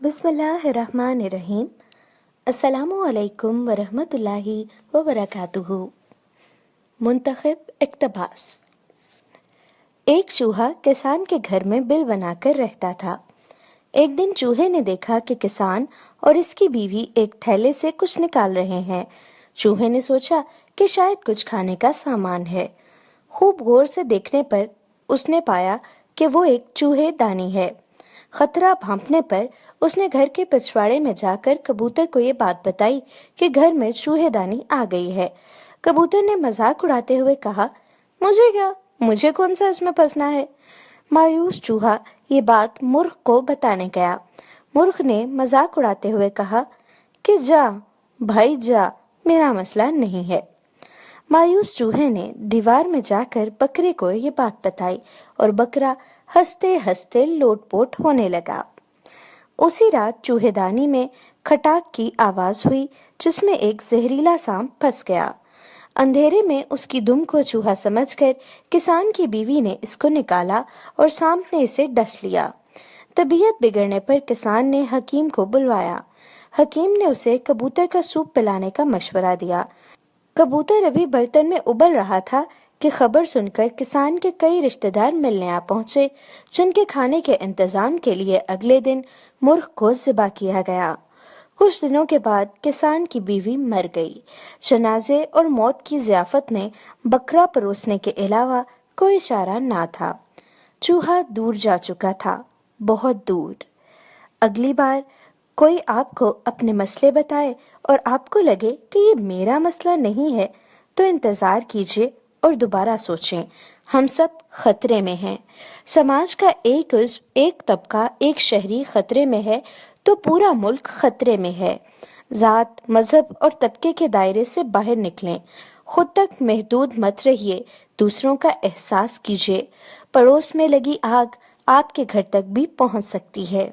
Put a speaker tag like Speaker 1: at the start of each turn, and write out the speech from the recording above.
Speaker 1: بسم اللہ الرحمن الرحیم۔ السلام علیکم ورحمۃ اللہ وبرکاتہ۔ منتخب اقتباس۔ ایک چوہا کسان کے گھر میں بل بنا کر رہتا تھا۔ ایک دن چوہے نے دیکھا کہ کسان اور اس کی بیوی ایک تھیلے سے کچھ نکال رہے ہیں۔ چوہے نے سوچا کہ شاید کچھ کھانے کا سامان ہے۔ خوب غور سے دیکھنے پر اس نے پایا کہ وہ ایک چوہے دانی ہے۔ خطرہ بھانپنے پر اس نے گھر کے پچھواڑے میں جا کر کبوتر کو یہ بات بتائی کہ گھر میں چوہے دانی آ گئی ہے۔ کبوتر نے مذاق اڑاتے ہوئے کہا، مجھے کیا، مجھے کون سا اس میں پھنسنا ہے۔ مایوس چوہا یہ بات مرغ کو بتانے گیا۔ مرغ نے مذاق اڑاتے ہوئے کہا کہ جا بھائی جا، میرا مسئلہ نہیں ہے۔ مایوس چوہے نے دیوار میں جا کر بکرے کو یہ بات بتائی اور بکرا ہنستے ہنستے لوٹ پوٹ ہونے لگا۔ اسی رات چوہے دانی میں کھٹاک کی آواز ہوئی جس میں ایک زہریلا سانپ پھنس گیا۔ اندھیرے میں اس کی دم کو چوہا سمجھ کر کسان کی بیوی نے اس کو نکالا اور سانپ نے اسے ڈس لیا۔ طبیعت بگڑنے پر کسان نے حکیم کو بلوایا۔ حکیم نے اسے کبوتر کا سوپ پلانے کا مشورہ دیا۔ کبوتر ابھی برتن میں ابل رہا تھا کہ خبر سن کر کسان کے کئی رشتہ دار ملنے آ پہنچے، جن کے کھانے کے انتظام کے لیے اگلے دن مرغ کو ذبح کیا گیا۔ کچھ دنوں کے بعد کسان کی بیوی مر گئی۔ جنازے اور موت کی ضیافت میں بکرا پروسنے کے علاوہ کوئی چارہ نہ تھا۔ چوہا دور جا چکا تھا، بہت دور۔ اگلی بار کوئی آپ کو اپنے مسئلے بتائے اور آپ کو لگے کہ یہ میرا مسئلہ نہیں ہے تو انتظار کیجیے اور دوبارہ سوچیں۔ ہم سب خطرے میں ہیں۔ سماج کا ایک عضو، ایک طبقہ، ایک شہری خطرے میں ہے تو پورا ملک خطرے میں ہے۔ ذات، مذہب اور طبقے کے دائرے سے باہر نکلیں۔ خود تک محدود مت رہیے، دوسروں کا احساس کیجیے۔ پڑوس میں لگی آگ آپ کے گھر تک بھی پہنچ سکتی ہے۔